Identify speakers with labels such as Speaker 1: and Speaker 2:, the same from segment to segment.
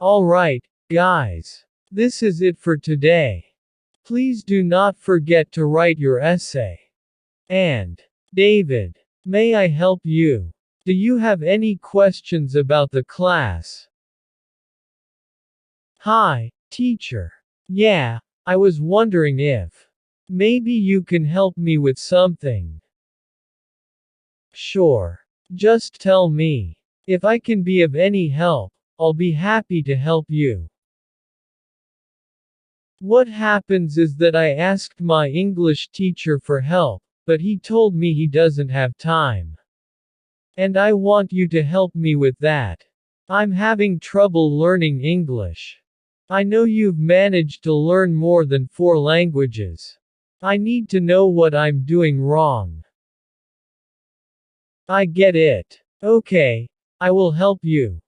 Speaker 1: Alright, guys. This is it for today. Please do not forget to write your essay. And, David, may I help you? Do you have any questions about the class? Hi, teacher. Yeah, I was wondering if maybe you can help me with something. Sure. Just tell me. If I can be of any help, I'll be happy to help you. What happens is that I asked my English teacher for help, but he told me he doesn't have time. And I want you to help me with that. I'm having trouble learning English. I know you've managed to learn more than 4 languages. I need to know what I'm doing wrong. I get it. Okay, I will help you.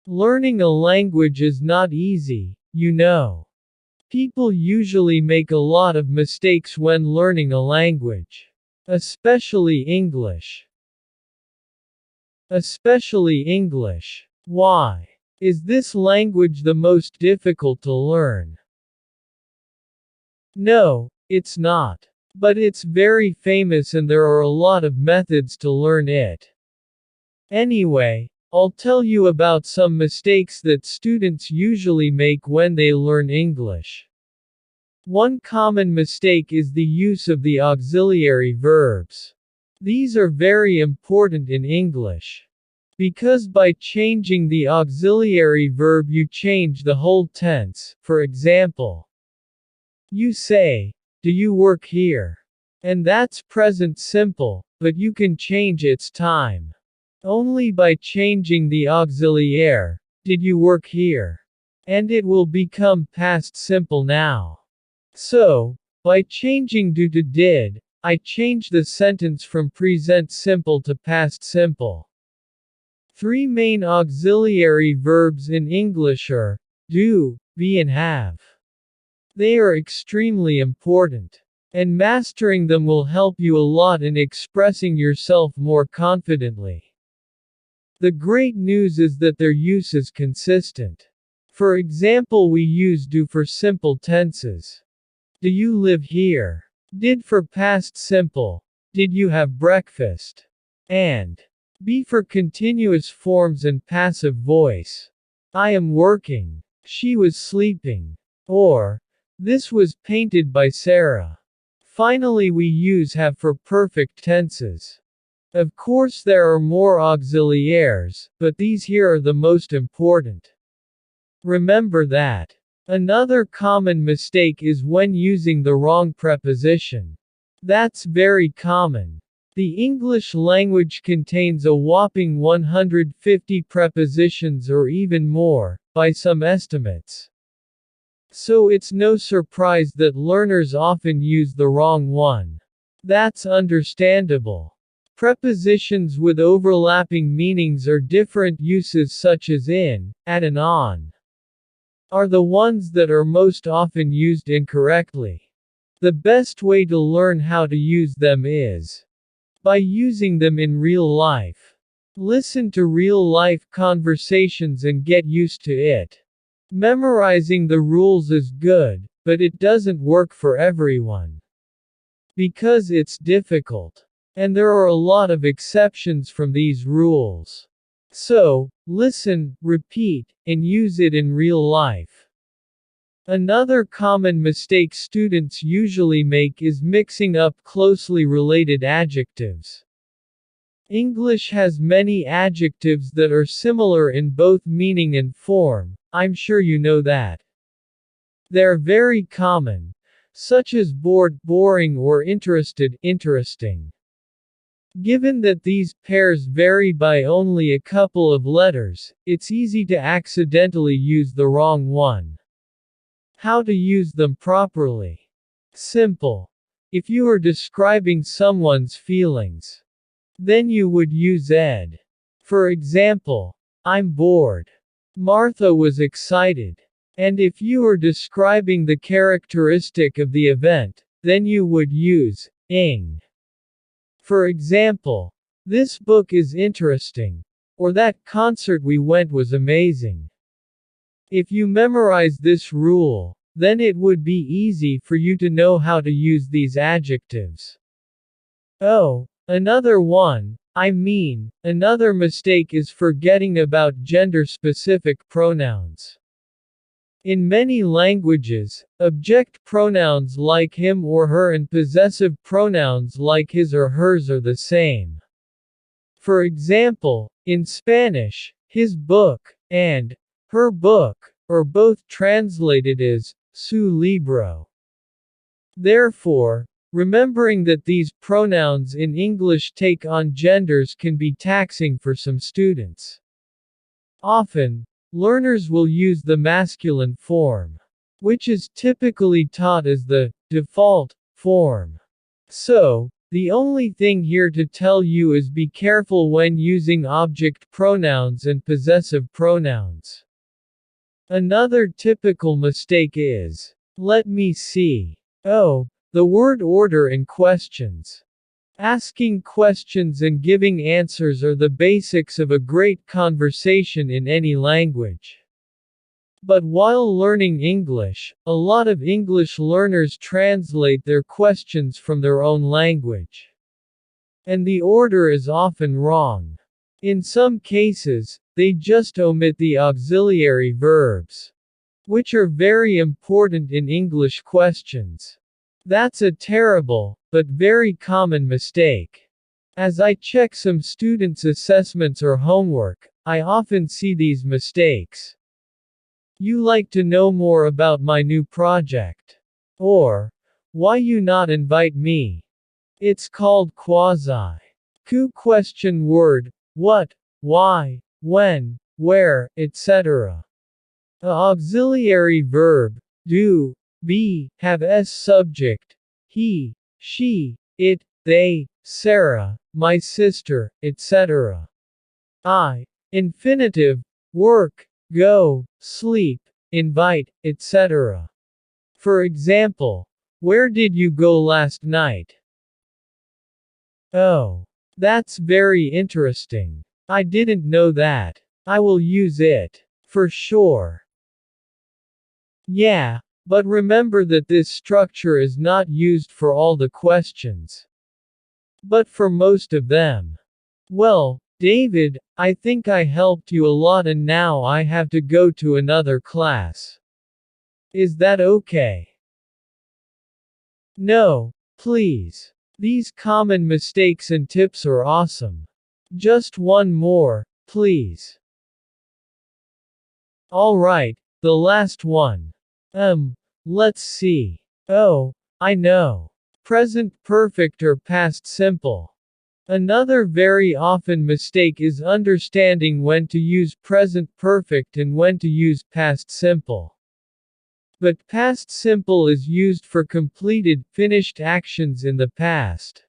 Speaker 1: Learning a language is not easy, you know. People usually make a lot of mistakes when learning a language. Especially English. Especially English. Why? Is this language the most difficult to learn? No, it's not. But it's very famous and there are a lot of methods to learn it. Anyway, I'll tell you about some mistakes that students usually make when they learn English. One common mistake is the use of the auxiliary verbs. These are very important in English. Because by changing the auxiliary verb you change the whole tense. For example, you say, do you work here? And that's present simple, but you can change its time. Only by changing the auxiliary, did you work here? And it will become past simple now. So, by changing do to did, I change the sentence from present simple to past simple. 3 main auxiliary verbs in English are do, be and have. They are extremely important. And mastering them will help you a lot in expressing yourself more confidently. The great news is that their use is consistent. For example, we use do for simple tenses. Do you live here? Did for past simple. Did you have breakfast? And be for continuous forms and passive voice. I am working. She was sleeping. Or, this was painted by Sarah. Finally, we use have for perfect tenses. Of course, there are more auxiliaries, but these here are the most important. Remember that. Another common mistake is when using the wrong preposition. That's very common. The English language contains a whopping 150 prepositions or even more, by some estimates. So it's no surprise that learners often use the wrong one. That's understandable. Prepositions with overlapping meanings or different uses such as in, at and on are the ones that are most often used incorrectly. The best way to learn how to use them is by using them in real life. Listen to real-life conversations and get used to it. Memorizing the rules is good, but it doesn't work for everyone. Because it's difficult. And there are a lot of exceptions from these rules. So, listen, repeat, and use it in real life. Another common mistake students usually make is mixing up closely related adjectives. English has many adjectives that are similar in both meaning and form, I'm sure you know that. They're very common, such as bored, boring, or interested, interesting. Given that these pairs vary by only a couple of letters, it's easy to accidentally use the wrong one. How to use them properly? Simple. If you are describing someone's feelings, then you would use ed. For example, I'm bored. Martha was excited. And if you are describing the characteristic of the event, then you would use ing. For example, this book is interesting. Or that concert we went was amazing. If you memorize this rule, then it would be easy for you to know how to use these adjectives. Oh, another mistake is forgetting about gender-specific pronouns. In many languages, object pronouns like him or her and possessive pronouns like his or hers are the same. For example, in Spanish, his book and her book are both translated as su libro. Therefore, remembering that these pronouns in English take on genders can be taxing for some students. Often, learners will use the masculine form, which is typically taught as the default form. So, the only thing here to tell you is be careful when using object pronouns and possessive pronouns. Another typical mistake is, let me see. Oh, the word order in questions. Asking questions and giving answers are the basics of a great conversation in any language. But while learning English, a lot of English learners translate their questions from their own language. And the order is often wrong. In some cases, they just omit the auxiliary verbs, which are very important in English questions. That's a terrible, but very common mistake. As I check some students' assessments or homework, I often see these mistakes. You like to know more about my new project? Or, why you not invite me? It's called quasi-Q question word, what, why, when, where, etc. A auxiliary verb, do, be, have s subject, he, she, it, they, Sarah, my sister, etc. I, infinitive, work, go, sleep, invite, etc. For example, where did you go last night? Oh, that's very interesting. I didn't know that. I will use it. For sure. Yeah, but remember that this structure is not used for all the questions, but for most of them. Well, David, I think I helped you a lot and now I have to go to another class. Is that okay? No, please. These common mistakes and tips are awesome. Just one more, please. Alright, the last one. Let's see. Oh, I know. Present perfect or past simple. Another very often mistake is understanding when to use present perfect and when to use past simple. But past simple is used for completed, finished actions in the past.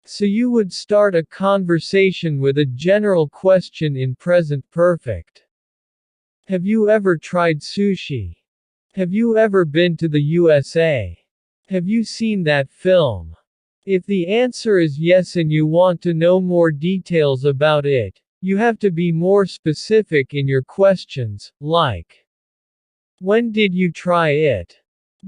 Speaker 1: So you would start a conversation with a general question in present perfect. Have you ever tried sushi? Have you ever been to the USA? Have you seen that film? If the answer is yes and you want to know more details about it, you have to be more specific in your questions, like, when did you try it?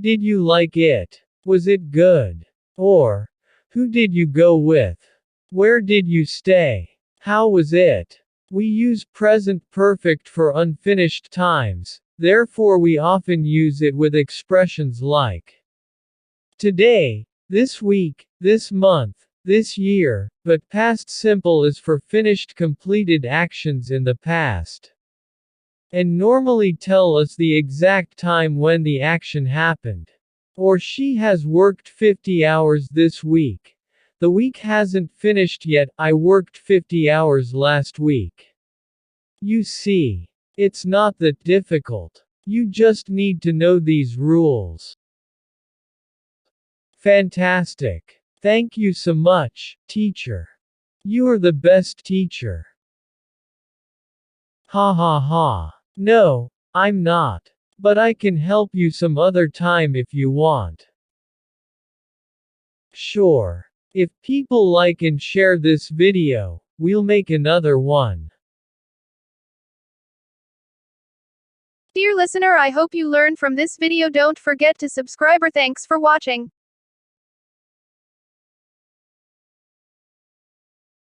Speaker 1: Did you like it? Was it good? Or, who did you go with? Where did you stay? How was it? We use present perfect for unfinished times, therefore we often use it with expressions like today, this week, this month, this year, but past simple is for finished completed actions in the past. And normally tell us the exact time when the action happened. Or she has worked 50 hours this week. The week hasn't finished yet, I worked 50 hours last week. You see, it's not that difficult. You just need to know these rules. Fantastic. Thank you so much, teacher. You are the best teacher. Ha ha ha. No, I'm not. But I can help you some other time if you want. Sure. If people like and share this video, we'll make another one.
Speaker 2: Dear listener, I hope you learned from this video. Don't forget to subscribe. Thanks for watching.